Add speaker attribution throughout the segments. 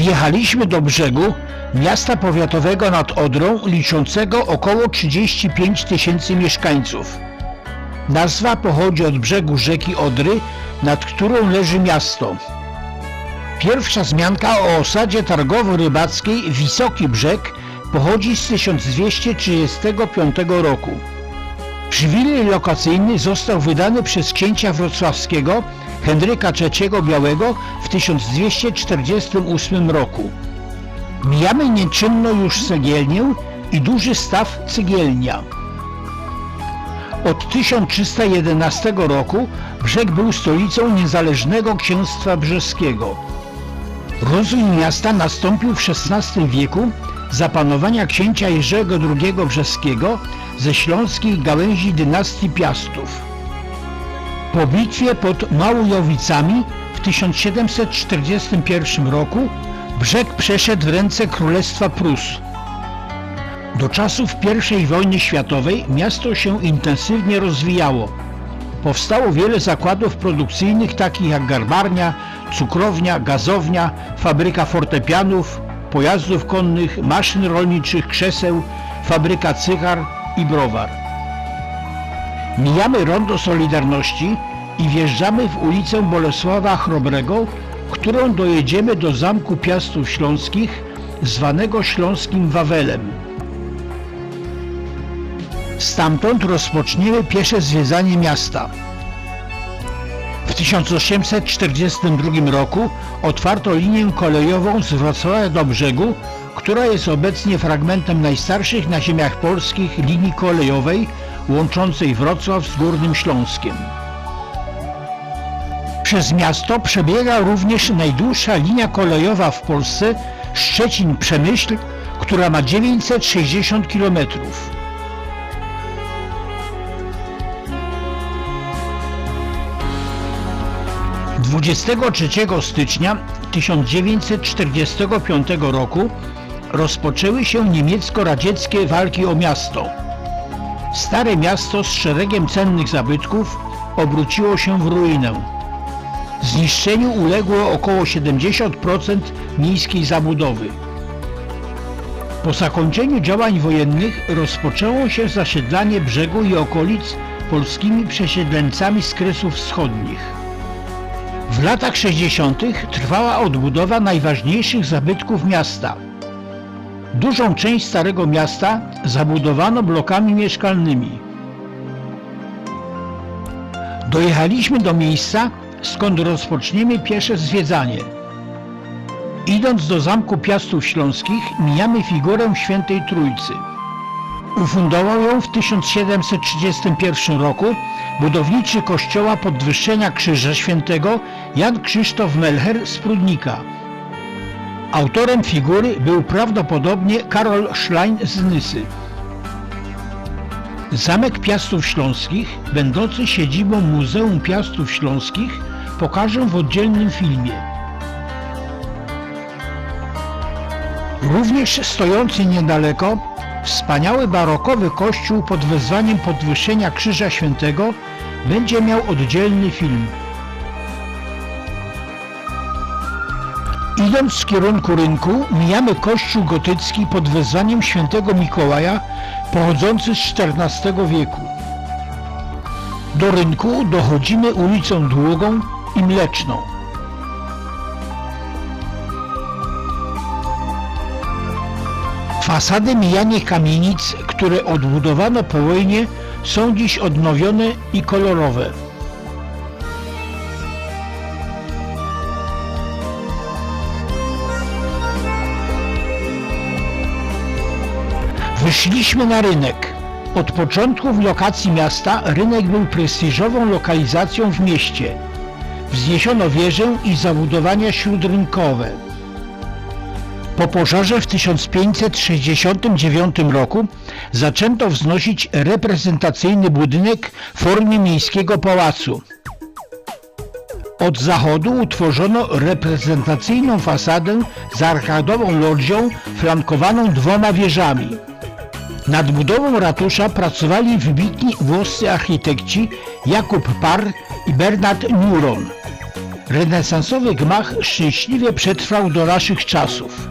Speaker 1: Wjechaliśmy do Brzegu, miasta powiatowego nad Odrą, liczącego około 35 tysięcy mieszkańców. Nazwa pochodzi od brzegu rzeki Odry, nad którą leży miasto. Pierwsza wzmianka o osadzie targowo-rybackiej Wysoki Brzeg pochodzi z 1235 roku. Przywilej lokacyjny został wydany przez księcia wrocławskiego Henryka III Białego w 1248 roku. Mijamy nieczynno już cegielnię i duży staw Cegielnia. Od 1311 roku Brzeg był stolicą niezależnego księstwa brzeskiego. Rozwój miasta nastąpił w XVI wieku za panowania księcia Jerzego II Brzeskiego ze śląskiej gałęzi dynastii Piastów. Po bitwie pod Małojowicami w 1741 roku Brzeg przeszedł w ręce Królestwa Prus. Do czasów I wojny światowej miasto się intensywnie rozwijało. Powstało wiele zakładów produkcyjnych takich jak garbarnia, cukrownia, gazownia, fabryka fortepianów, pojazdów konnych, maszyn rolniczych, krzeseł, fabryka cygar i browar. Mijamy rondo Solidarności i wjeżdżamy w ulicę Bolesława Chrobrego, którą dojedziemy do Zamku Piastów Śląskich, zwanego Śląskim Wawelem. Stamtąd rozpoczniemy piesze zwiedzanie miasta. W 1842 roku otwarto linię kolejową z Wrocławia do Brzegu, która jest obecnie fragmentem najstarszych na ziemiach polskich linii kolejowej łączącej Wrocław z Górnym Śląskiem. Przez miasto przebiega również najdłuższa linia kolejowa w Polsce Szczecin-Przemyśl, która ma 960 km. 23 stycznia 1945 roku rozpoczęły się niemiecko-radzieckie walki o miasto. Stare miasto z szeregiem cennych zabytków obróciło się w ruinę. Zniszczeniu uległo około 70% miejskiej zabudowy. Po zakończeniu działań wojennych rozpoczęło się zasiedlanie Brzegu i okolic polskimi przesiedleńcami z Kresów Wschodnich. W latach 60. trwała odbudowa najważniejszych zabytków miasta. Dużą część Starego Miasta zabudowano blokami mieszkalnymi. Dojechaliśmy do miejsca, skąd rozpoczniemy piesze zwiedzanie. Idąc do Zamku Piastów Śląskich, mijamy figurę Świętej Trójcy. Ufundował ją w 1731 roku budowniczy kościoła Podwyższenia Krzyża Świętego Jan Krzysztof Melcher z Prudnika. Autorem figury był prawdopodobnie Karol Schlein z Nysy. Zamek Piastów Śląskich, będący siedzibą Muzeum Piastów Śląskich, pokażę w oddzielnym filmie. Również stojący niedaleko wspaniały barokowy kościół pod wezwaniem Podwyższenia Krzyża Świętego będzie miał oddzielny film. Idąc w kierunku rynku, mijamy kościół gotycki pod wezwaniem Świętego Mikołaja, pochodzący z XIV wieku. Do rynku dochodzimy ulicą Długą i Mleczną. Fasady mijanych kamienic, które odbudowano po wojnie, są dziś odnowione i kolorowe. Wyszliśmy na rynek. Od początków lokacji miasta rynek był prestiżową lokalizacją w mieście. Wzniesiono wieżę i zabudowania śródrynkowe. Po pożarze w 1569 roku zaczęto wznosić reprezentacyjny budynek w formie miejskiego pałacu. Od zachodu utworzono reprezentacyjną fasadę z arkadową lodzią flankowaną 2 wieżami. Nad budową ratusza pracowali wybitni włoscy architekci Jakub Parr i Bernard Nuron. Renesansowy gmach szczęśliwie przetrwał do naszych czasów.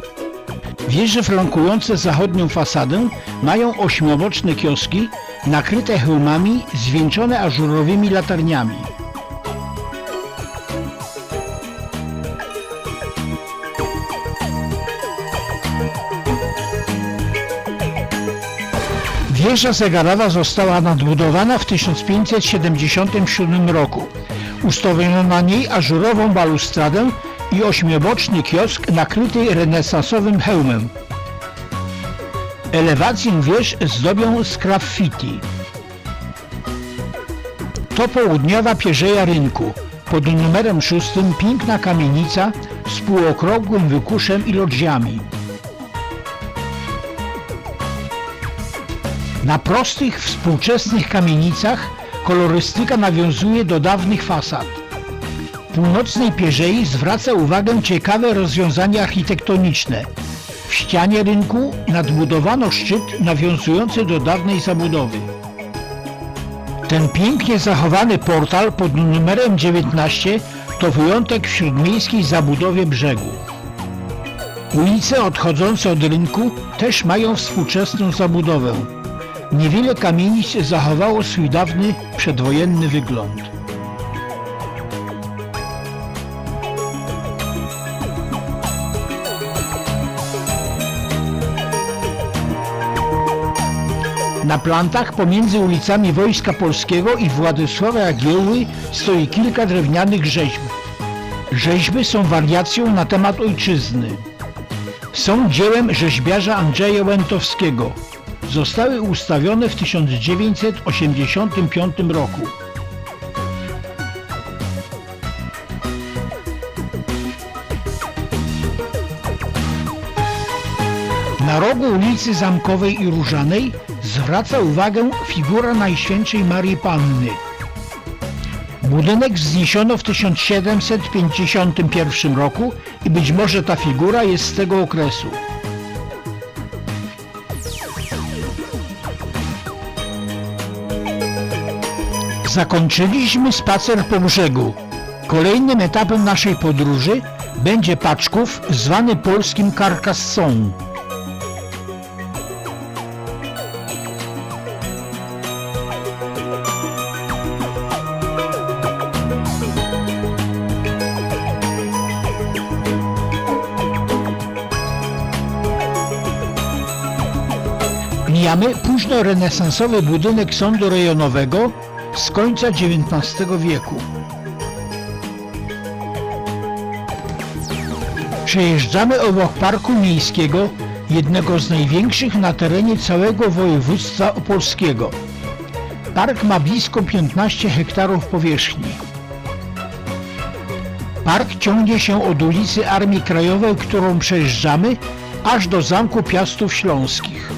Speaker 1: Wieże flankujące zachodnią fasadę mają 8-boczne kioski nakryte hełmami zwieńczone ażurowymi latarniami. Wieża zegarowa została nadbudowana w 1577 roku. Ustawiono na niej ażurową balustradę i 8-boczny kiosk nakryty renesansowym hełmem. Elewację wież zdobią sgraffiti. To południowa pierzeja rynku. Pod numerem 6 piękna kamienica z półokrągłym wykuszem i loggiami. Na prostych, współczesnych kamienicach kolorystyka nawiązuje do dawnych fasad. W północnej pierzei zwraca uwagę ciekawe rozwiązania architektoniczne. W ścianie rynku nadbudowano szczyt nawiązujący do dawnej zabudowy. Ten pięknie zachowany portal pod numerem 19 to wyjątek w śródmiejskiej zabudowie brzegu. Ulice odchodzące od rynku też mają współczesną zabudowę. Niewiele kamienic zachowało swój dawny, przedwojenny wygląd. Na plantach pomiędzy ulicami Wojska Polskiego i Władysława Jagiełły stoi kilka drewnianych rzeźb. Rzeźby są wariacją na temat ojczyzny. Są dziełem rzeźbiarza Andrzeja Łętowskiego. Zostały ustawione w 1985 roku. Na rogu ulicy Zamkowej i Różanej zwraca uwagę figura Najświętszej Maryi Panny. Budynek wzniesiono w 1751 roku i być może ta figura jest z tego okresu. Zakończyliśmy spacer po brzegu. Kolejnym etapem naszej podróży będzie Paczków, zwany polskim Carcassonne. Mijamy późnorenesansowy budynek sądu rejonowego z końca XIX wieku. Przejeżdżamy obok parku miejskiego, jednego z największych na terenie całego województwa opolskiego. Park ma blisko 15 hektarów powierzchni. Park ciągnie się od ulicy Armii Krajowej, którą przejeżdżamy, aż do Zamku Piastów Śląskich.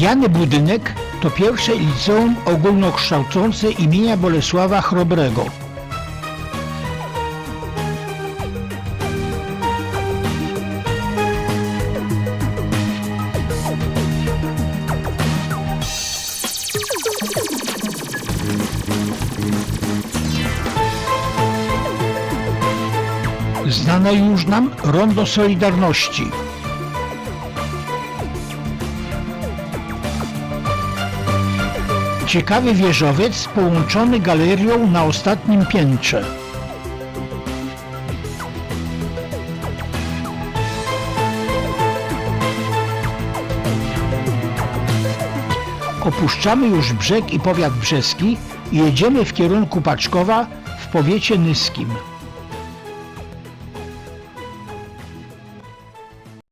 Speaker 1: Mijany budynek to pierwsze liceum ogólnokształcące imienia Bolesława Chrobrego. Znane już nam Rondo Solidarności. Ciekawy wieżowiec połączony galerią na ostatnim piętrze. Opuszczamy już brzeg i powiat brzeski i jedziemy w kierunku Paczkowa w powiecie nyskim.